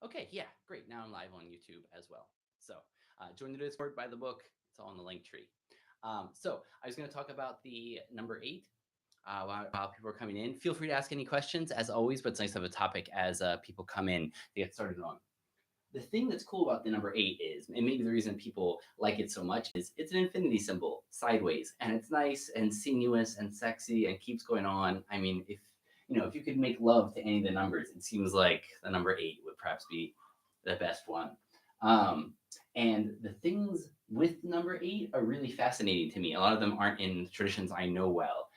Okay, yeah, great. Now I'm live on YouTube as well. So join the Discord, buy the book. It's all in the link tree. So I was going to talk about the number 8 while people are coming in. Feel free to ask any questions as always, but it's nice to have a topic as people come in to get started on. The thing that's cool about the number 8 is, and maybe the reason people like it so much is it's an infinity symbol sideways, and it's nice and sinuous and sexy and keeps going on. I mean, if you could make love to any of the numbers, it seems like the number 8 would perhaps be the best one. And the things with number 8 are really fascinating to me. A lot of them aren't in traditions I know well.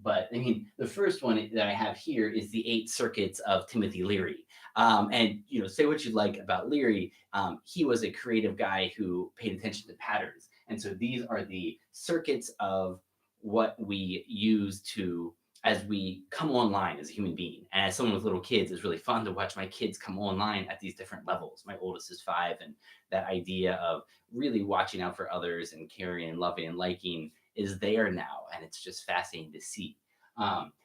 But I mean, the first one that I have here is the 8 circuits of Timothy Leary. And say what you like about Leary, he was a creative guy who paid attention to patterns, and so these are the circuits of what we use to as we come online as a human being. And as someone with little kids, it's really fun to watch my kids come online at these different levels. My oldest is 5, and that idea of really watching out for others and caring and loving and liking is there now, and it's just fascinating to see.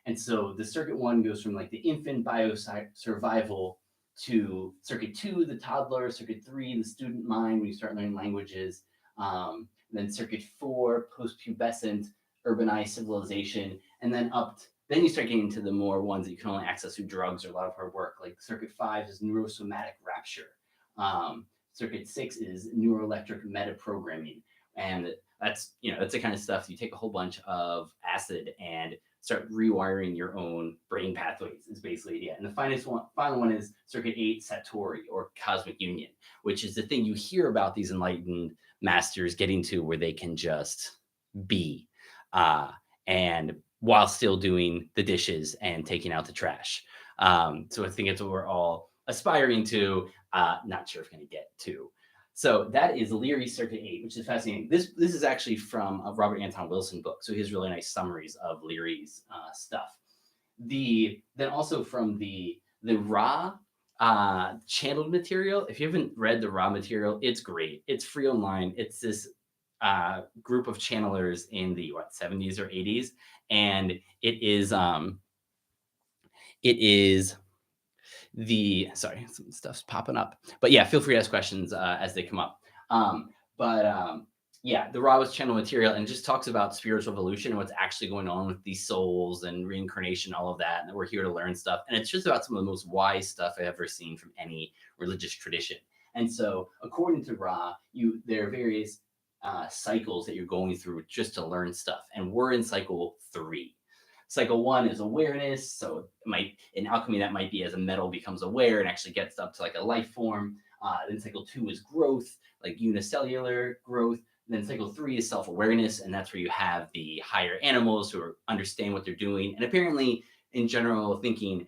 And so the circuit 1 goes from like the infant bio survival to circuit 2, the toddler, circuit 3, the student mind when you start learning languages, then circuit 4, post-pubescent, urbanized civilization, and then then you start getting into the more ones that you can only access through drugs or a lot of hard work. Like circuit 5 is neurosomatic rapture. Circuit 6 is neuroelectric metaprogramming. And that's the kind of stuff you take a whole bunch of acid and start rewiring your own brain pathways is basically And the final one is circuit 8, Satori, or cosmic union, which is the thing you hear about these enlightened masters getting to, where they can just be, and while still doing the dishes and taking out the trash. So I think it's what we're all aspiring to. Not sure if we're going to get to. So that is Leary Circuit 8, which is fascinating. This is actually from a Robert Anton Wilson book, so he has really nice summaries of Leary's stuff. Then also from the raw channeled material. If you haven't read the raw material, it's great. It's free online. It's this group of channelers in the 70s or 80s, and it is sorry, some stuff's popping up, but yeah, feel free to ask questions as they come up. Yeah, the raw was channel material, and just talks about spiritual evolution and what's actually going on with these souls and reincarnation, all of that, and that we're here to learn stuff. And it's just about some of the most wise stuff I've ever seen from any religious tradition. And so according to Ra, there are various cycles that you're going through just to learn stuff, and we're in cycle 3. Cycle 1 is awareness. So in alchemy, that might be as a metal becomes aware and actually gets up to like a life form. Then cycle 2 is growth, like unicellular growth. And then cycle 3 is self-awareness, and that's where you have the higher animals who understand what they're doing. And apparently, in general thinking,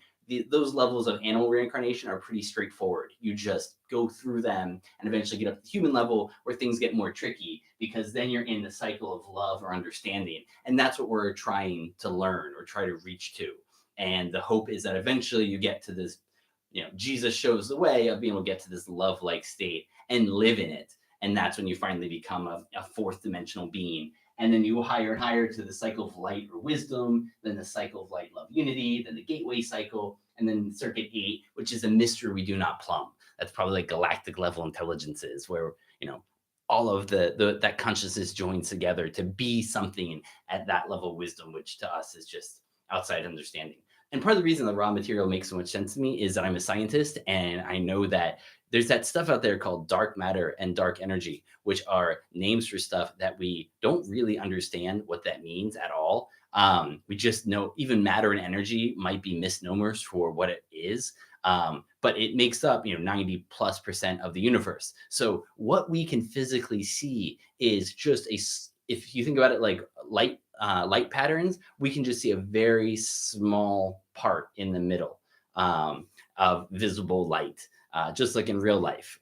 those levels of animal reincarnation are pretty straightforward. You just go through them and eventually get up to the human level, where things get more tricky, because then you're in the cycle of love or understanding. And that's what we're trying to learn or try to reach to. And the hope is that eventually you get to this, Jesus shows the way of being able to get to this love-like state and live in it. And that's when you finally become a 4th dimensional being. And then you go higher and higher to the cycle of light or wisdom, then the cycle of light, love, unity, then the gateway cycle, and then circuit 8, which is a mystery we do not plumb. That's probably like galactic level intelligences, where, all of that consciousness joins together to be something at that level of wisdom, which to us is just outside understanding. And part of the reason the raw material makes so much sense to me is that I'm a scientist, and I know that there's that stuff out there called dark matter and dark energy, which are names for stuff that we don't really understand what that means at all. We just know even matter and energy might be misnomers for what it is. But it makes up, 90+% of the universe. So what we can physically see is just if you think about it like light patterns, we can just see a very small part in the middle of visible light, just like in real life.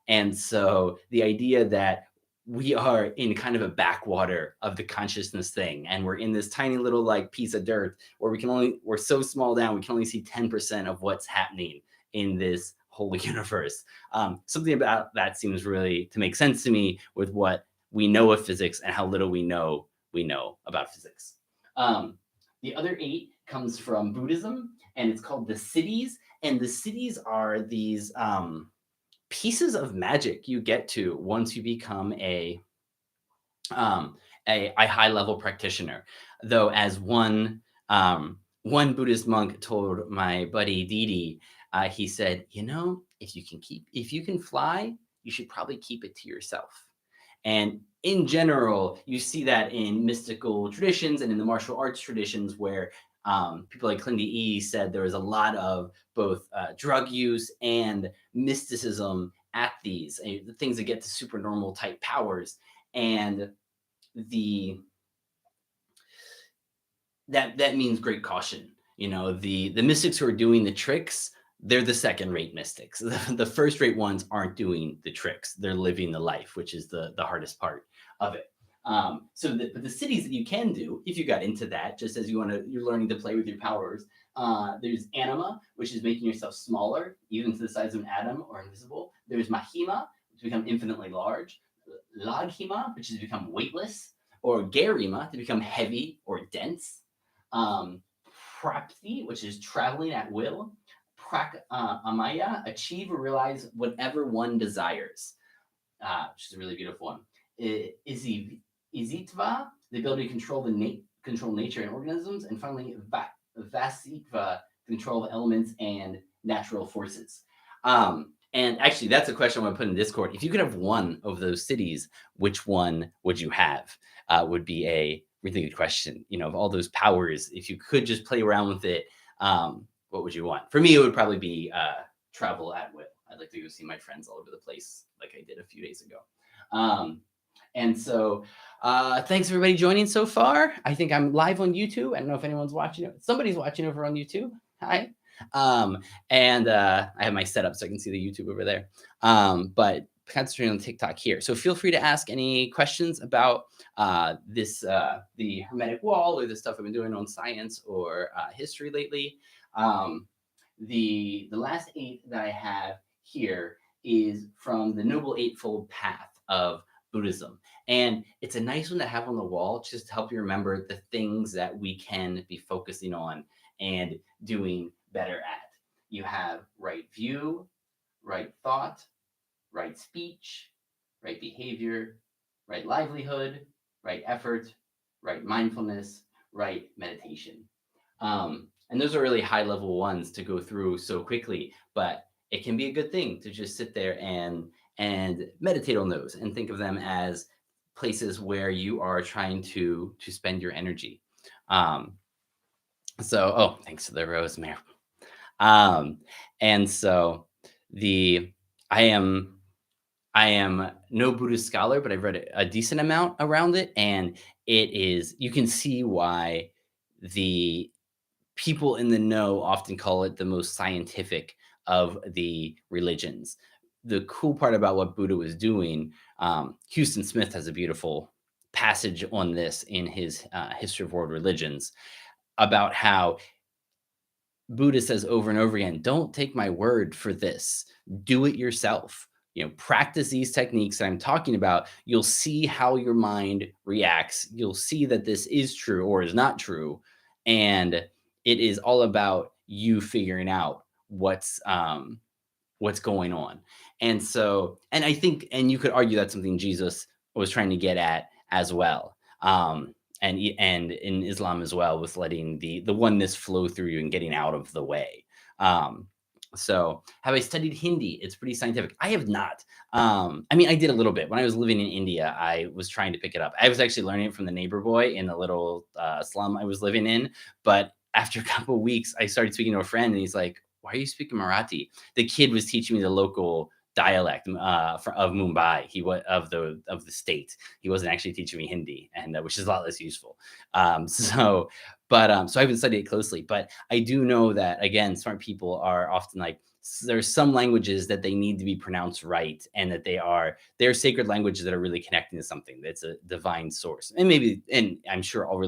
And so the idea that we are in kind of a backwater of the consciousness thing, and we're in this tiny little like piece of dirt where we're so small down, we can only see 10% of what's happening in this whole universe. Something about that seems really to make sense to me with what we know of physics and how little we know about physics. The other 8 comes from Buddhism, and it's called the cities. And the cities are these pieces of magic you get to once you become um, a high level practitioner. Though, as one Buddhist monk told my buddy Didi, he said, if you can fly, you should probably keep it to yourself. And in general, you see that in mystical traditions and in the martial arts traditions where people like Clingdy E said there was a lot of both drug use and mysticism at these the things that get to supernormal type powers. And the that means great caution. The mystics who are doing the tricks, they're the second rate mystics. The first rate ones aren't doing the tricks, they're living the life, which is the hardest part of it. But the cities that you can do, if you got into that, just as you're learning to play with your powers. There's anima, which is making yourself smaller, even to the size of an atom or invisible. There's mahima, to become infinitely large. Laghima, which is become weightless. Or garima, to become heavy or dense. Um, Prapti, which is traveling at will. Amaya, achieve or realize whatever one desires, which is a really beautiful one. Izitva, the ability to control nature and organisms. And finally, Vasitva, control of elements and natural forces. And actually, that's a question I want to put in Discord. If you could have one of those cities, which one would you have? Would be a really good question. Of all those powers, if you could just play around with it, what would you want? For me, it would probably be travel at will. I'd like to go see my friends all over the place, like I did a few days ago. And so, thanks everybody joining so far. I think I'm live on YouTube. I don't know if anyone's watching it. Somebody's watching over on YouTube. Hi. And I have my setup so I can see the YouTube over there. But concentrating on TikTok here. So feel free to ask any questions about the Hermetic Wall, or the stuff I've been doing on science or history lately. The last 8 that I have here is from the Noble Eightfold Path of Buddhism. And it's a nice one to have on the wall, just to help you remember the things that we can be focusing on and doing better at. You have right view, right thought, right speech, right behavior, right livelihood, right effort, right mindfulness, right meditation. And those are really high level ones to go through so quickly, but it can be a good thing to just sit there and meditate on those and think of them as places where you are trying to spend your energy. Thanks to the rosemary. And so I am no Buddhist scholar, but I've read a decent amount around it, and you can see why the people in the know often call it the most scientific of the religions. The cool part about what Buddha was doing, Houston Smith has a beautiful passage on this in his History of World Religions, about how Buddha says over and over again, don't take my word for this. Do it yourself. Practice these techniques that I'm talking about. You'll see how your mind reacts. You'll see that this is true or is not true. And it is all about you figuring out what's going on. And I think, and you could argue that's something Jesus was trying to get at as well. And in Islam as well, with letting the oneness flow through you and getting out of the way. So have I studied Hindi? It's pretty scientific. I have not. I did a little bit. When I was living in India, I was trying to pick it up. I was actually learning it from the neighbor boy in the little slum I was living in. But after a couple of weeks, I started speaking to a friend, and he's like, why are you speaking Marathi? The kid was teaching me the local dialect of Mumbai. He was of the state. He wasn't actually teaching me Hindi, and which is a lot less useful. So I haven't studied it closely, but I do know that, again, smart people are often like, there's some languages that they need to be pronounced right, and that they're sacred languages that are really connecting to something that's a divine source. And I'm sure all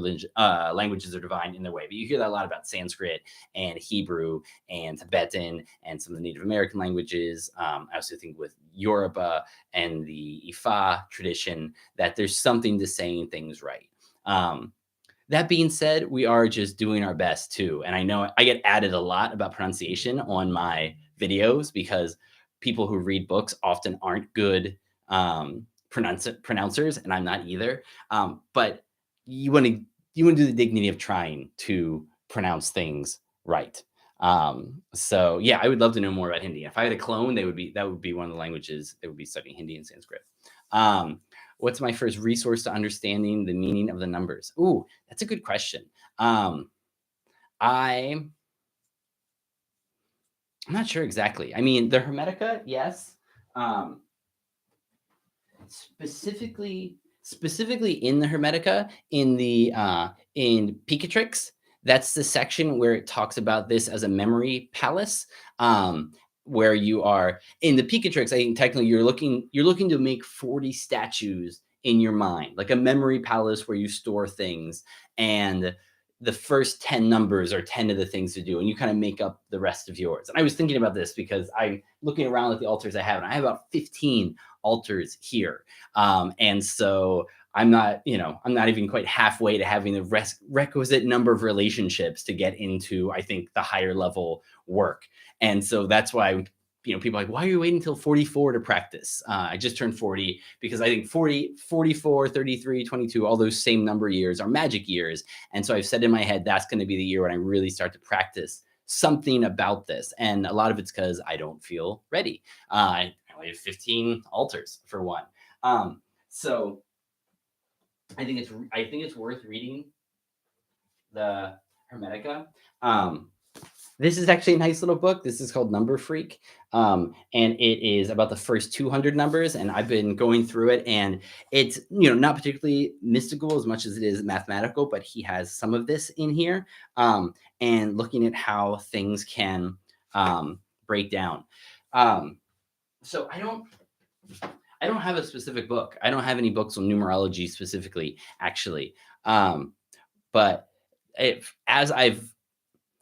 languages are divine in their way, but you hear that a lot about Sanskrit and Hebrew and Tibetan and some of the Native American languages. I also think with Yoruba and the Ifa tradition that there's something to saying things right. That being said, we are just doing our best too. And I know I get added a lot about pronunciation on my videos because people who read books often aren't good pronouncers, and I'm not either. But you want to you want to do the dignity of trying to pronounce things right. So yeah, I would love to know more about Hindi. If I had a clone, they would be that would be one of the languages they would be studying Hindi and Sanskrit. Um, what's my first resource to understanding the meaning of the numbers? Ooh, that's a good question. Um, I I'm not sure exactly. I mean, the Hermetica, yes. Um, specifically in the Hermetica, in Picatrix, that's the section where it talks about this as a memory palace. Um, where you are in the Picatrix, I think technically you're looking to make 40 statues in your mind, like a memory palace where you store things, and the first 10 numbers are 10 of the things to do, and you kind of make up the rest of yours. And I was thinking about this because I'm looking around at the altars I have, and I have about 15 altars here. And so I'm not even quite halfway to having the requisite number of relationships to get into, I think, the higher level work. And so that's why, people are like, why are you waiting until 44 to practice? I just turned 40 because I think 40, 44, 33, 22, all those same number years are magic years. And so I've said in my head, that's going to be the year when I really start to practice something about this. And a lot of it's because I don't feel ready. I only have 15 altars for one. So I think it's worth reading the Hermetica. Um, this is actually a nice little book. This is called Number Freak, and it is about the first 200 numbers. And I've been going through it, and it's not particularly mystical as much as it is mathematical, but he has some of this in here, and looking at how things can break down. Um, so I don't have a specific book. I don't have any books on numerology specifically, actually. Um, but if as I've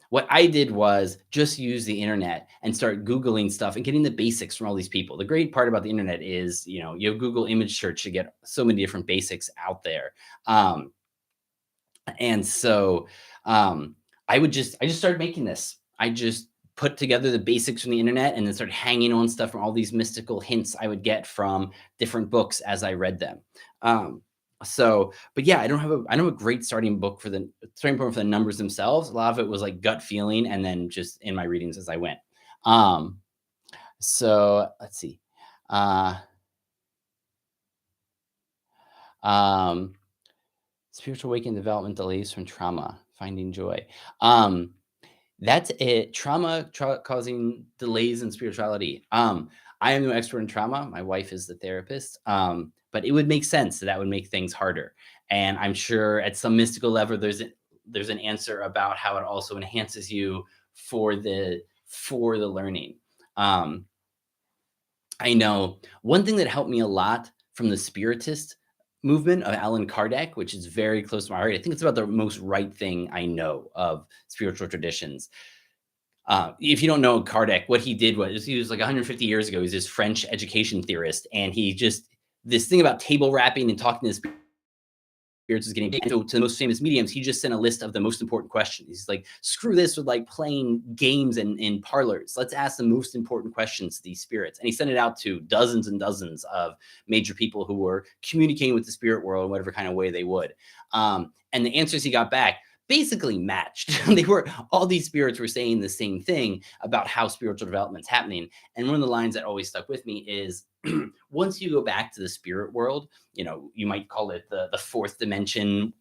what I did was just use the internet and start Googling stuff and getting the basics from all these people. The great part about the internet is, you have Google image search to get so many different basics out there. Um, and so um, I just started making this. I just put together the basics from the internet and then started hanging on stuff from all these mystical hints I would get from different books as I read them. Um, but yeah, I don't have a great starting point for the numbers themselves. A lot of it was like gut feeling and then just in my readings as I went. Um, so let's see. Uh, um, spiritual awakening development delays from trauma, finding joy. Um, That's it. Trauma causing delays in spirituality. I am no expert in trauma. My wife is the therapist. But it would make sense that would make things harder. And I'm sure at some mystical level, there's an answer about how it also enhances you for the learning. Um, I know one thing that helped me a lot from the spiritist movement of Alan Kardec, which is very close to my heart. I think it's about the most right thing I know of spiritual traditions. If you don't know Kardec, what he did was he was like 150 years ago. He's this French education theorist, and he just this thing about table rapping and talking to the spirits is getting big. So to the most famous mediums, he just sent a list of the most important questions. He's like, screw this with like playing games in parlors. Let's ask the most important questions to these spirits. And he sent it out to dozens and dozens of major people who were communicating with the spirit world in whatever kind of way they would. And the answers he got back basically matched. All these spirits were saying the same thing about how spiritual development's happening. And one of the lines that always stuck with me is once you go back to the spirit world, you might call it the fourth dimension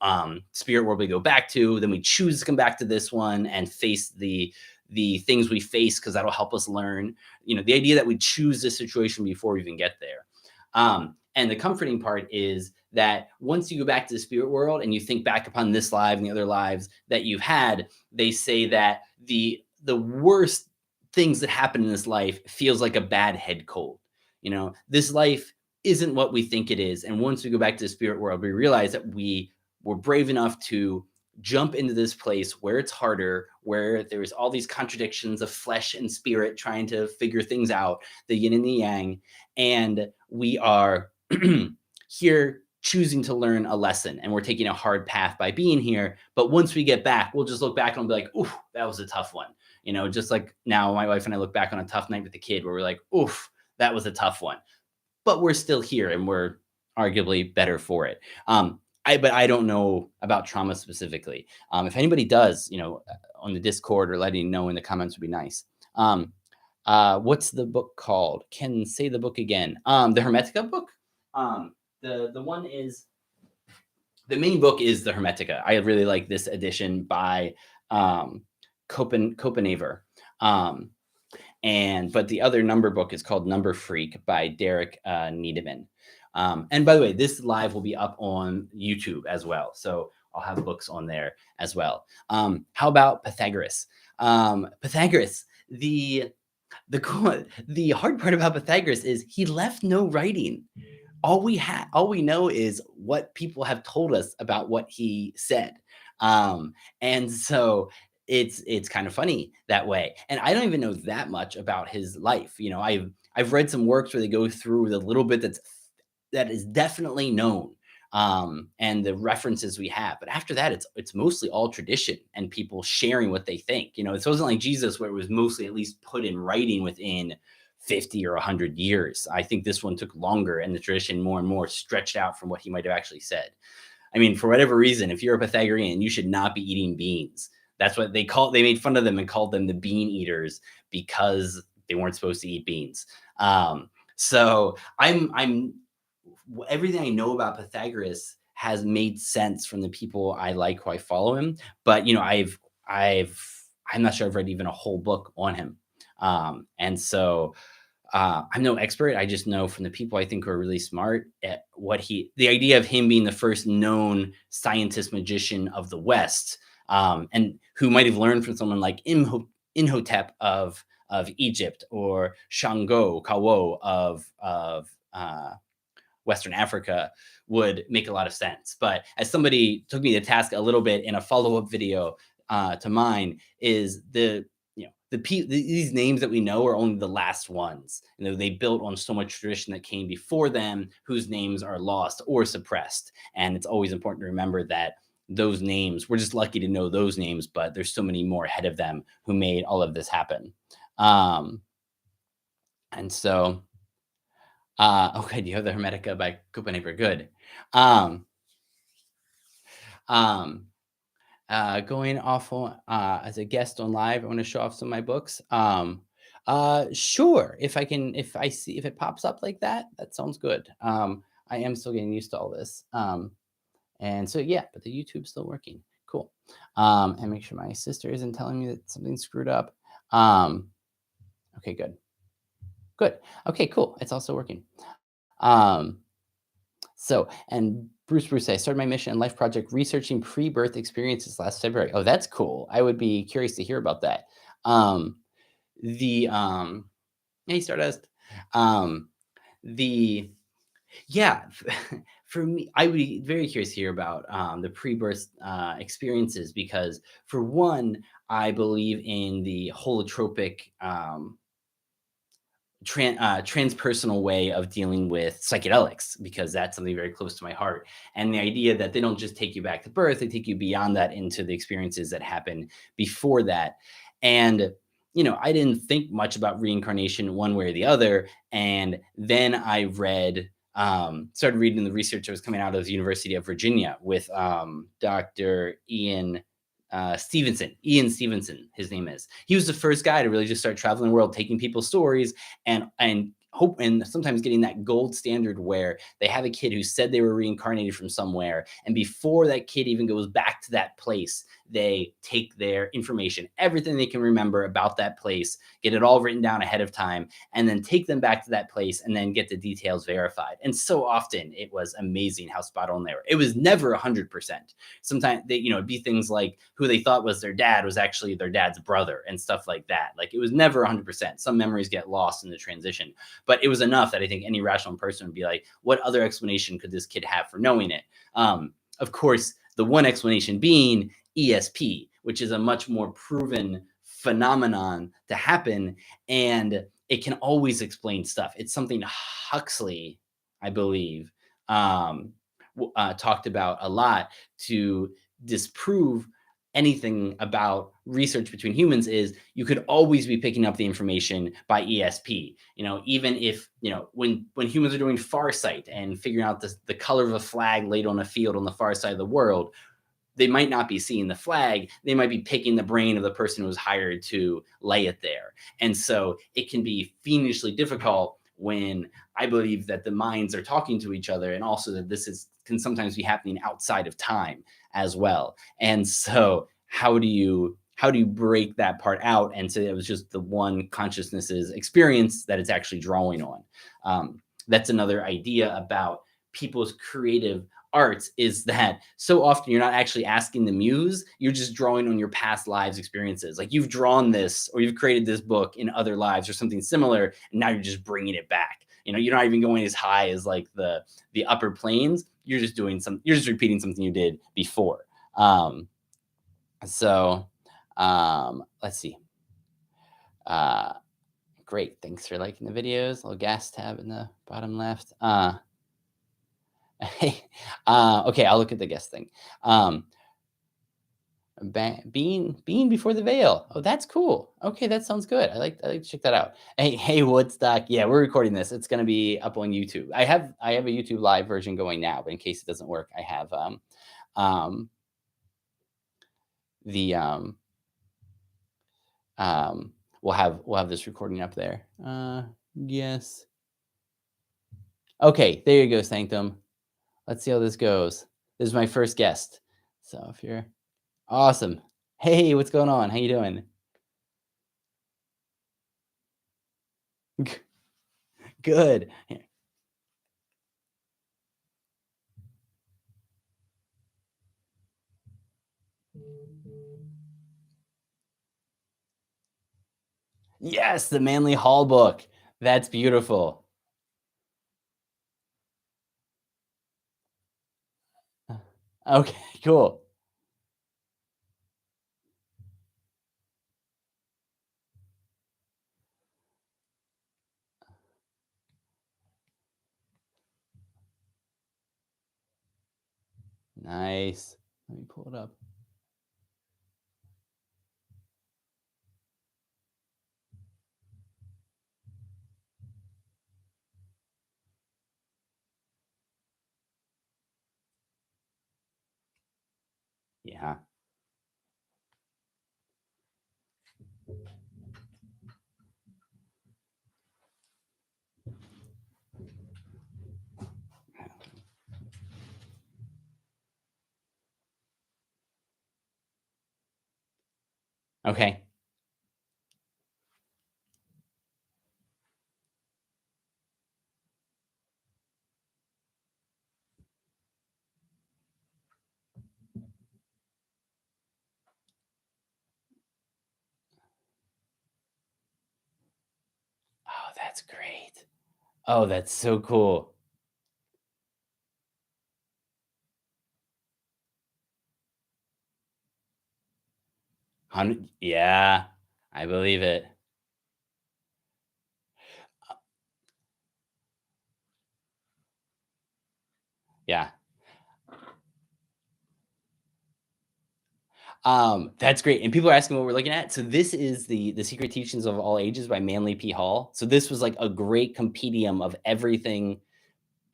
spirit world we go back to, then we choose to come back to this one and face the things we face because that'll help us learn. The idea that we choose this situation before we even get there. And the comforting part is that once you go back to the spirit world and you think back upon this life and the other lives that you've had, they say that the worst things that happen in this life feels like a bad head cold. This life isn't what we think it is. And once we go back to the spirit world, we realize that we were brave enough to jump into this place where it's harder, where there's all these contradictions of flesh and spirit trying to figure things out, the yin and the yang. And we are here choosing to learn a lesson and we're taking a hard path by being here. But once we get back, we'll just look back and be like, ooh, that was a tough one. Just like now my wife and I look back on a tough night with the kid where we're like, oof, that was a tough one. But we're still here and we're arguably better for it. But I don't know about trauma specifically. If anybody does, on the Discord or letting know in the comments would be nice. What's the book called? Can say the book again. The Hermetica book. The one is the main book is the Hermetica. I really like this edition by Copenhaver. But the other number book is called Number Freak by Derek Needleman. And by the way, this live will be up on YouTube as well. So I'll have books on there as well. How about Pythagoras? Pythagoras, the hard part about Pythagoras is he left no writing. All we know is what people have told us about what he said. And so it's kind of funny that way. And I don't even know that much about his life. I've read some works where they go through the little bit that is definitely known, and the references we have. But after that, it's mostly all tradition and people sharing what they think. It wasn't like Jesus where it was mostly at least put in writing within 50 or 100 years. I think this one took longer and the tradition more and more stretched out from what he might have actually said. I mean, for whatever reason, if you're a Pythagorean, you should not be eating beans. That's what they made fun of them and called them the bean eaters because they weren't supposed to eat beans. So I'm everything I know about Pythagoras has made sense from the people I like who I follow him. But I'm not sure I've read even a whole book on him. And so I'm no expert. I just know from the people I think who are really smart at the idea of him being the first known scientist magician of the West, and who might have learned from someone like Imhotep of Egypt or Shango Kawo of Western Africa would make a lot of sense. But as somebody took me to task a little bit in a follow-up video to mine, is these names that we know are only the last ones. They built on so much tradition that came before them, whose names are lost or suppressed. And it's always important to remember that those names, we're just lucky to know those names, but there's so many more ahead of them who made all of this happen. And so, okay, do you have the Hermetica by Copenhaver? Good. Going off on, as a guest on live, I want to show off some of my books. Sure. If it pops up like that, that sounds good. I am still getting used to all this. And so, yeah, but the YouTube's still working. Cool. And make sure my sister isn't telling me that something's screwed up. Okay, good. Good. Okay, cool. It's also working. So, and Bruce, I started my mission and life project researching pre-birth experiences last February. Oh, that's cool. I would be curious to hear about that. Hey, Stardust. Yeah, for me, I would be very curious to hear about the pre-birth experiences because, for one, I believe in the holotropic transpersonal way of dealing with psychedelics because that's something very close to my heart. And the idea that they don't just take you back to birth, they take you beyond that into the experiences that happen before that. And, I didn't think much about reincarnation one way or the other. And then I started reading the research that was coming out of the University of Virginia with Dr. Ian Stevenson, his name is. He was the first guy to really just start traveling the world, taking people's stories and sometimes getting that gold standard where they have a kid who said they were reincarnated from somewhere. And before that kid even goes back to that place, they take their information, everything they can remember about that place, get it all written down ahead of time, and then take them back to that place and then get the details verified. And so often it was amazing how spot on they were. It was never 100%. Sometimes it'd be things like who they thought was their dad was actually their dad's brother and stuff like that. Like it was never 100%. Some memories get lost in the transition, but it was enough that I think any rational person would be like, what other explanation could this kid have for knowing it? Of course, the one explanation being ESP, which is a much more proven phenomenon to happen, and it can always explain stuff. It's something Huxley, I believe, talked about a lot to disprove anything about research between humans is you could always be picking up the information by ESP. Even if, when humans are doing farsight and figuring out the color of a flag laid on a field on the far side of the world, they might not be seeing the flag. They might be picking the brain of the person who was hired to lay it there. And so it can be fiendishly difficult when I believe that the minds are talking to each other, and also that can sometimes be happening outside of time as well. And so how do you break that part out and say it was just the one consciousness's experience that it's actually drawing on? That's another idea about people's creative arts, is that so often you're not actually asking the muse, you're just drawing on your past lives experiences. Like you've drawn this or you've created this book in other lives or something similar, and now you're just bringing it back. You're not even going as high as like the upper planes. You're just repeating something you did before. Let's see. uh Great, thanks for liking the videos. Little gas tab in the bottom left. Hey, okay, I'll look at the guest thing. Um, being before the veil. Oh, that's cool. Okay, that sounds good. I like to check that out. Hey, Woodstock. Yeah, we're recording this. It's gonna be up on YouTube. I have a YouTube live version going now, but in case it doesn't work, I have um the um we'll have this recording up there. Yes. Okay, there you go, Sanctum. Let's see how this goes. This is my first guest. So if you're awesome. Hey, what's going on? How you doing? Good. Yes, the Manly Hall book. That's beautiful. Okay, cool. Nice. Let me pull it up. Yeah. Okay. Oh, that's great. Oh, that's so cool. Yeah, I believe it. Yeah. That's great. And people are asking what we're looking at. So this is the Secret Teachings of All Ages by Manly P. Hall. So this was like a great compendium of everything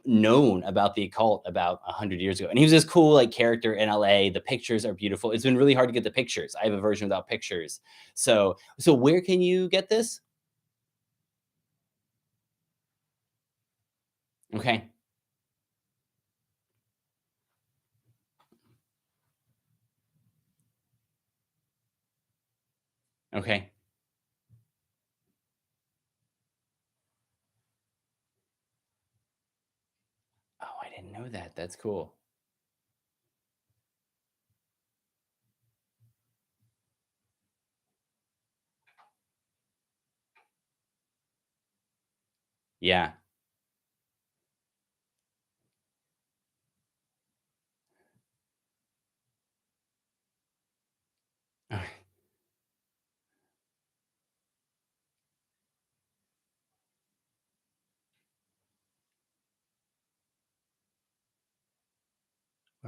known about the occult about 100 years ago. And he was this cool like character in LA. The pictures are beautiful. It's been really hard to get the pictures. I have a version without pictures. So where can you get this? Okay. Okay. Oh, I didn't know that. That's cool. Yeah.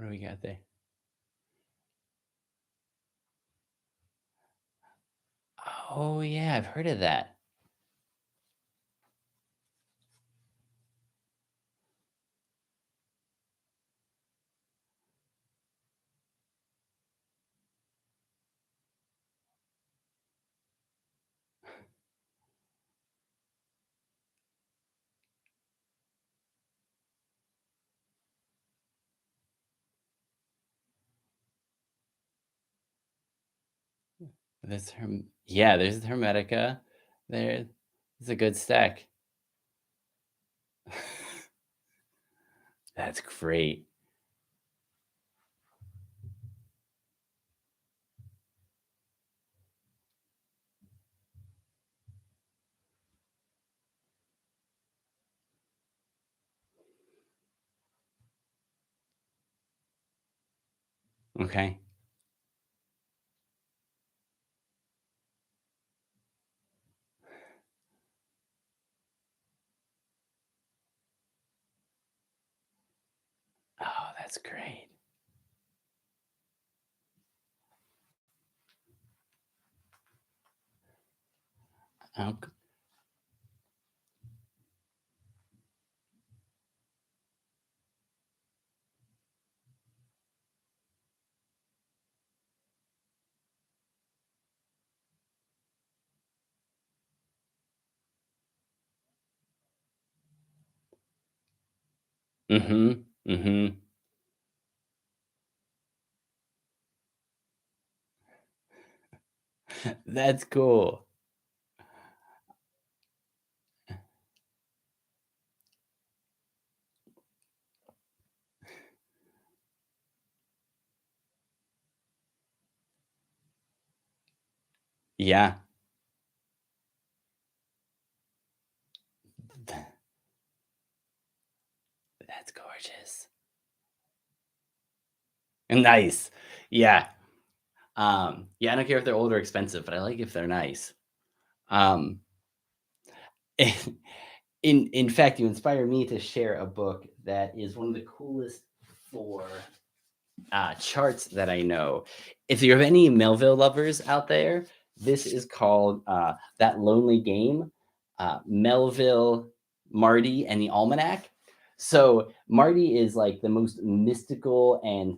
What do we got there? Oh yeah, I've heard of that. Yeah, there's the Hermetica. There's a good stack. That's great. Okay. Oh, that's great. Oh, mm-hmm. Mm-hmm. That's cool. Yeah. That's gorgeous. Nice. Yeah. Yeah, I don't care if they're old or expensive, but I like if they're nice. Um, in fact, you inspire me to share a book that is one of the coolest for charts that I know. If you have any Melville lovers out there, this is called That Lonely Game, Melville, Marty, and the Almanac. So Marty is like the most mystical and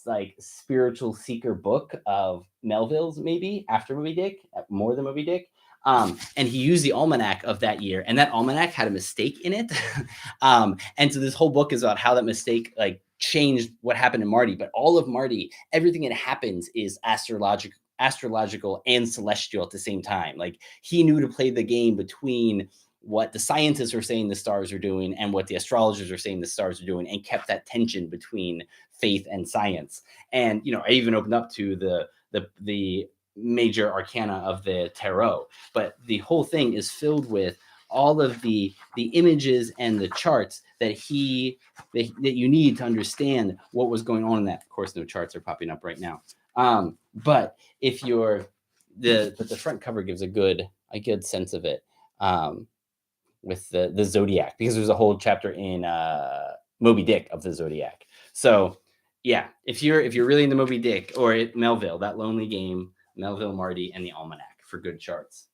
like spiritual seeker book of Melville's, maybe after Moby Dick, more than Moby Dick. And he used the almanac of that year, and that almanac had a mistake in it. And so this whole book is about how that mistake like changed what happened in Marty. But all of Marty, everything that happens is astrological and celestial at the same time. Like he knew to play the game between what the scientists are saying the stars are doing and what the astrologers are saying the stars are doing, and kept that tension between faith and science. And I even opened up to the major arcana of the tarot, but the whole thing is filled with all of the images and the charts that you need to understand what was going on in that. Of course, no charts are popping up right now. But if you're the front cover gives a good sense of it, with the zodiac, because there's a whole chapter in Moby Dick of the zodiac. So yeah, if you're really into Moby Dick or Melville, That Lonely Game, Melville, Marty, and the Almanac for good charts.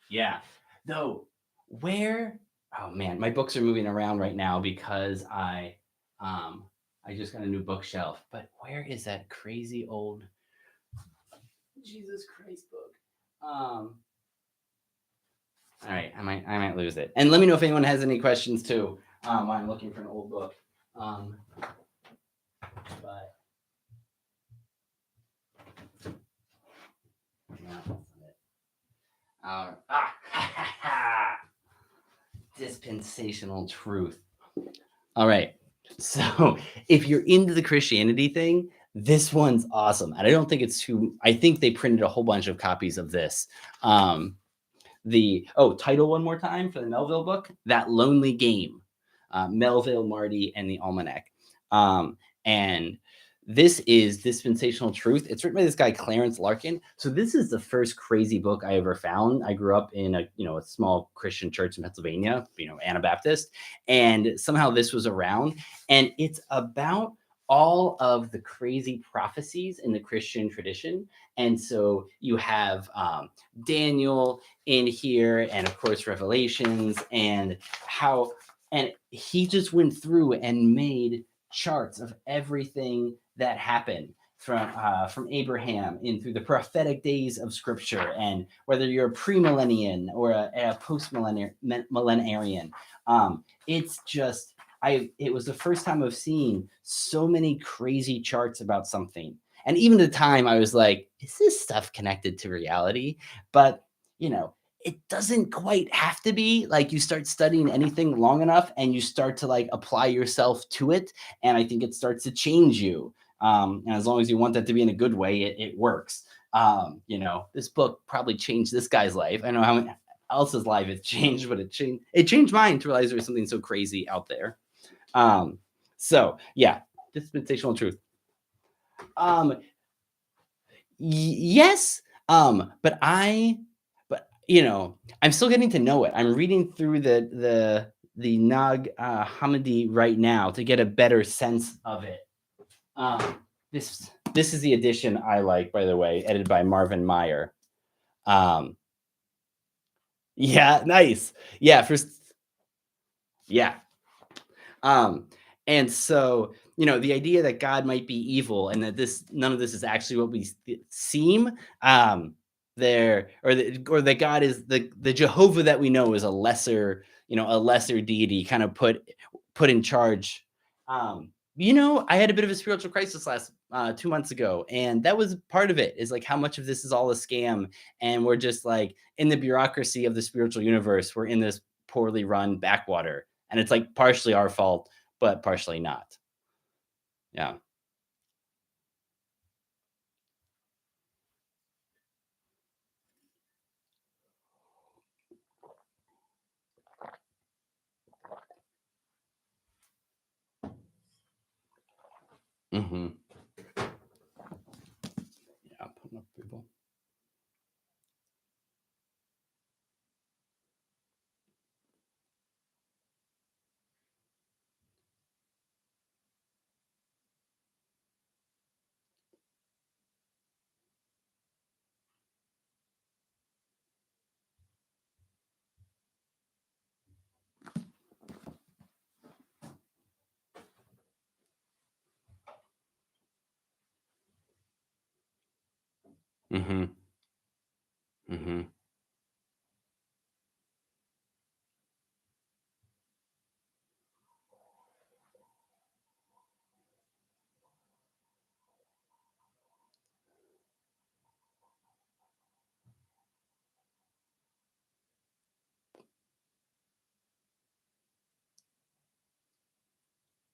Yeah. Though, where? Oh man, my books are moving around right now because I just got a new bookshelf. But where is that crazy old Jesus Christ book? All right, I might lose it. And let me know if anyone has any questions too. While I'm looking for an old book. But no, that's not it. Dispensational truth. All right. So if you're into the Christianity thing, this one's awesome. And I don't think it's too, I think they printed a whole bunch of copies of this. Title one more time for the Melville book, That Lonely Game, Melville, Marty, and the Almanac. And this is Dispensational Truth. It's written by this guy Clarence Larkin. So this is the first crazy book I ever found. I grew up in a small Christian church in Pennsylvania, Anabaptist, and somehow this was around, and it's about all of the crazy prophecies in the Christian tradition. And so you have Daniel in here, and of course Revelations, and how, and he just went through and made charts of everything that happened from Abraham in through the prophetic days of Scripture, and whether you're a premillennial or a post-millenarian, it's just it was the first time I've seen so many crazy charts about something. And even at the time, I was like, is this stuff connected to reality? But, it doesn't quite have to be. Like, you start studying anything long enough and you start to like apply yourself to it. And I think it starts to change you. And as long as you want that to be in a good way, it works. This book probably changed this guy's life. I don't know how else's life it changed, but it changed mine to realize there was something so crazy out there. So yeah, Dispensational Truth. Yes. But I'm still getting to know it. I'm reading through the Nag Hammadi right now to get a better sense of it. Um, this is the edition I like, by the way, edited by Marvin Meyer. Um, yeah, nice. Yeah, first, yeah. Um, and so, the idea that God might be evil and that none of this is actually what we seem, there, or that God is the Jehovah that we know is a lesser deity kind of put in charge. I had a bit of a spiritual crisis last 2 months ago, and that was part of it, is like how much of this is all a scam, and we're just like in the bureaucracy of the spiritual universe. We're in this poorly run backwater, and it's like partially our fault, but partially not. Yeah. Hmm. Yeah. Putting up people. Hmm. Hmm.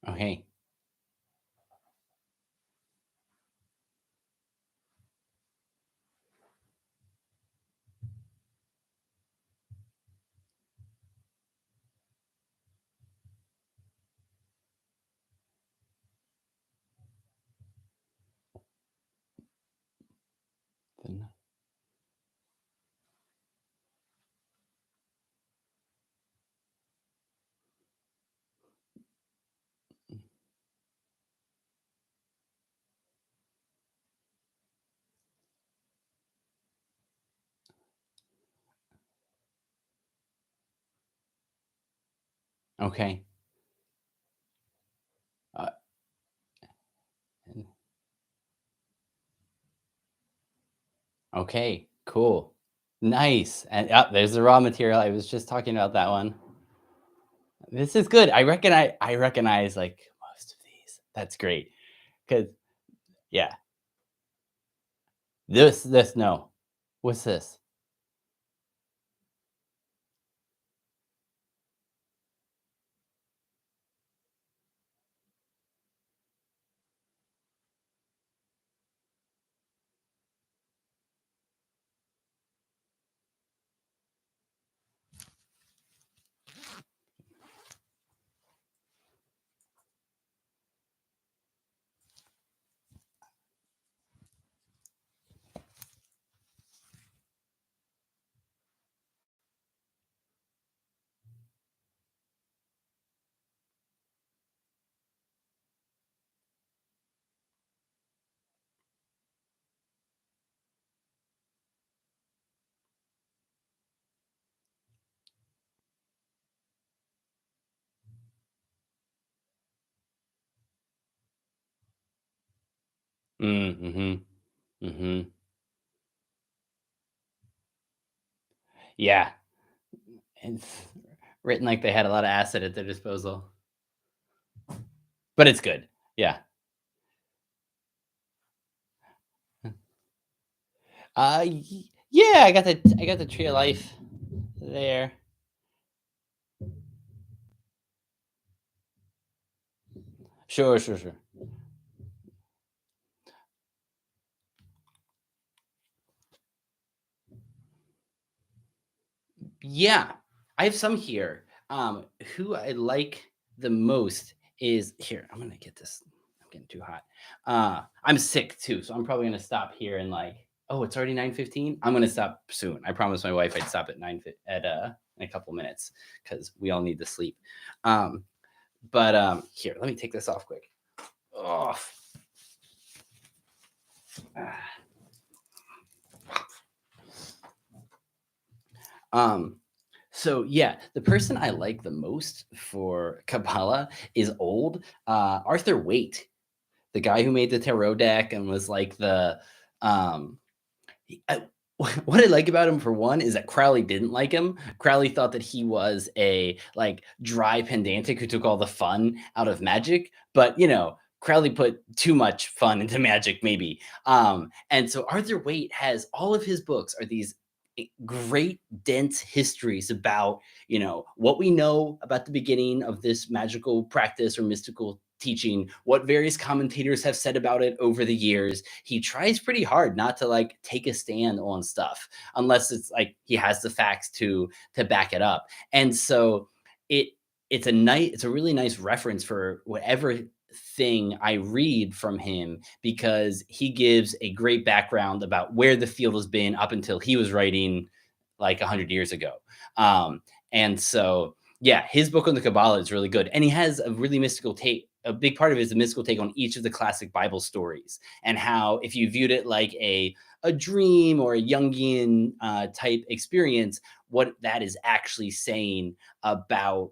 Okay. Then- Okay. Uh, okay. Cool. Nice. And there's the raw material. I was just talking about that one. This is good. I recognize like most of these. That's great. Cause yeah. This no. What's this? Mm-hmm. Mm-hmm. Yeah. It's written like they had a lot of acid at their disposal, but it's good. Yeah. Yeah, I got the Tree of Life there. Sure, sure, sure. Yeah, I have some here. Who I like the most is here. I'm gonna get this. I'm getting too hot. I'm sick too, so I'm probably gonna stop here and like. Oh, it's already 9:15. I'm gonna stop soon. I promised my wife I'd stop at in a couple minutes because we all need to sleep. Um, but here, let me take this off quick. Oh, um, so yeah, the person I like the most for Kabbalah is old. Arthur Waite, the guy who made the tarot deck and was like the um I, what I like about him for one is that Crowley didn't like him. Crowley thought that he was a like dry pedantic who took all the fun out of magic, but Crowley put too much fun into magic maybe. And so Arthur Waite has all of his books are these great dense histories about what we know about the beginning of this magical practice or mystical teaching, what various commentators have said about it over the years. He tries pretty hard not to like take a stand on stuff unless it's like he has the facts to back it up. And so it it's a really nice reference for whatever thing I read from him because he gives a great background about where the field has been up until he was writing like 100 years ago. And so yeah, his book on the Kabbalah is really good. And he has a really mystical take. A big part of it is a mystical take on each of the classic Bible stories and how, if you viewed it like a dream or a Jungian type experience, what that is actually saying about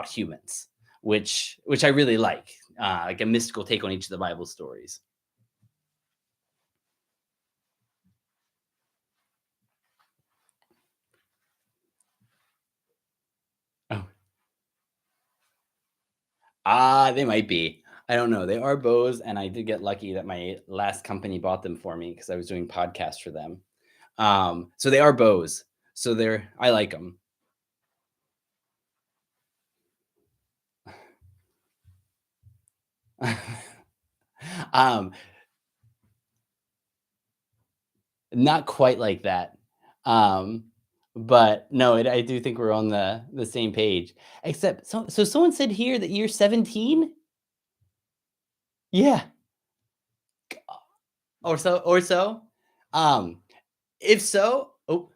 humans, which I really like a mystical take on each of the Bible stories. Oh, they might be. I don't know. They are bows, and I did get lucky that my last company bought them for me because I was doing podcasts for them. So they are bows. So I like them. um, Not quite like that. Um, but no, I do think we're on the same page. Except, so someone said here that you're 17. Yeah, or so. Um, if so, oh,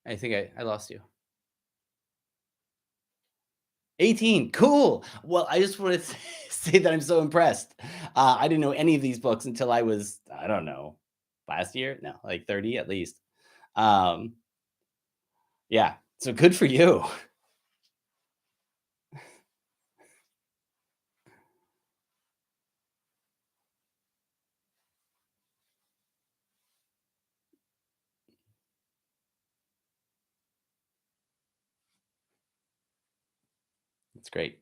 I think I lost you. 18, cool. Well, I just want to say that I'm so impressed. I didn't know any of these books until I was, I don't know, last year? No, like 30 at least. Um, yeah, so good for you. It's great.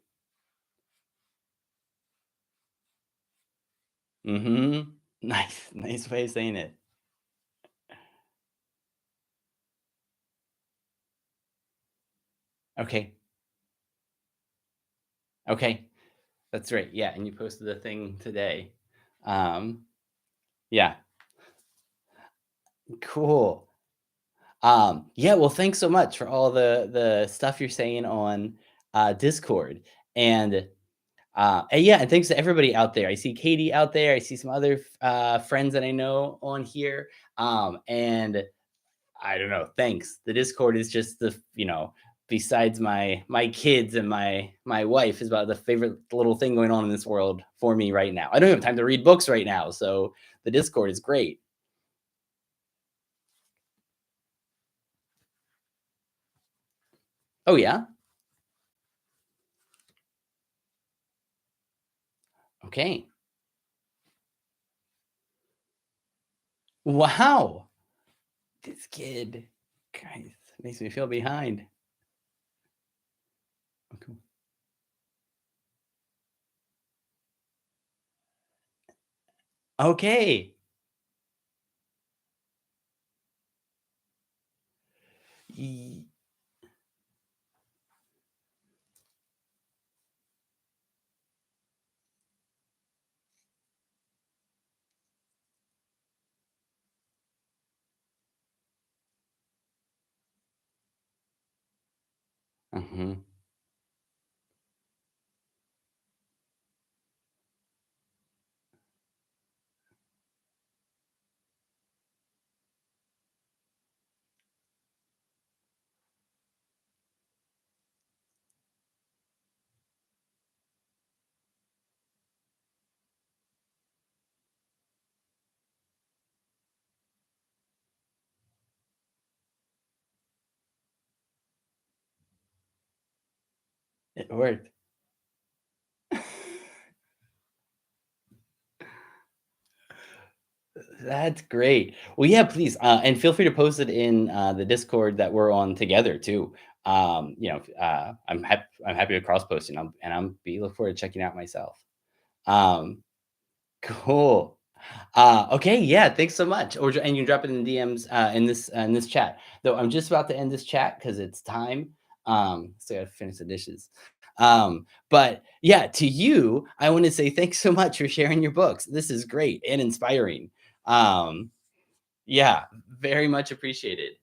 Mhm. Nice, nice way of saying it. Okay, okay, that's right. Yeah, and you posted a thing today. Um, yeah, cool. Yeah, well, thanks so much for all the stuff you're saying on Discord, and yeah, and thanks to everybody out there. I see Katie out there. I see some other friends that I know on here. And I don't know. Thanks. The Discord is just besides my kids and my wife, is about the favorite little thing going on in this world for me right now. I don't have time to read books right now, so the Discord is great. Oh yeah. Okay. Wow. This kid, guys, makes me feel behind. Okay. Okay. Ye- mhm. It worked. That's great. Well, yeah, please, and feel free to post it in the Discord that we're on together too. I'm happy to cross post, and I'm be look forward to checking out myself. Um, cool. Okay, yeah, thanks so much. And you can drop it in the DMs in this chat. Though I'm just about to end this chat because it's time. So I gotta finish the dishes. But yeah, to you, I want to say thanks so much for sharing your books. This is great and inspiring. Um, yeah, very much appreciated.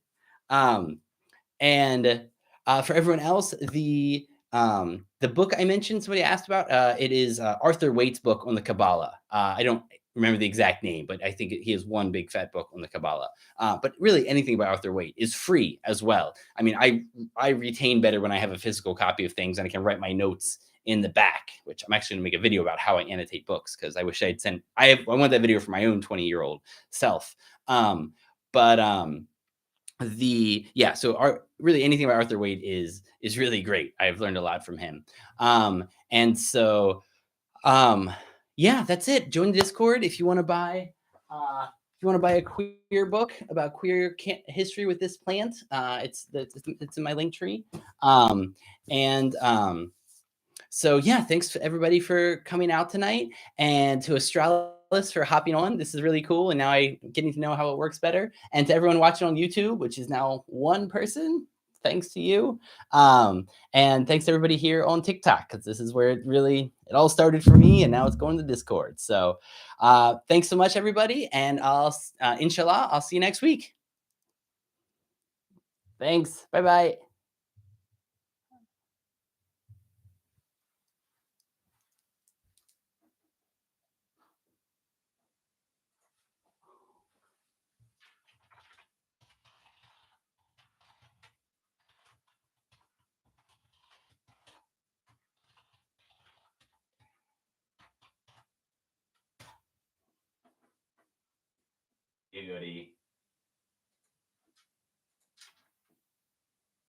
Um, and for everyone else, the book I mentioned, somebody asked about, it is Arthur Waite's book on the Kabbalah. I don't remember the exact name, but I think he has one big fat book on the Kabbalah. But really, anything by Arthur Waite is free as well. I mean, I retain better when I have a physical copy of things and I can write my notes in the back, which I'm actually going to make a video about how I annotate books because I wish I'd sent. I want that video for my own 20-year-old self. Um, but the yeah really anything about Arthur Wade is really great. I've learned a lot from him. And so um yeah, that's it. Join the Discord if you want to buy a queer book about queer history with this plant. It's in my link tree. And So yeah, thanks to everybody for coming out tonight, and to Astralis for hopping on. This is really cool, and now I getting to know how it works better. And to everyone watching on YouTube, which is now one person, thanks to you. And thanks to everybody here on TikTok, because this is where it all started for me, and now it's going to Discord. So thanks so much, everybody, and I'll inshallah I'll see you next week. Thanks. Bye bye. You goody.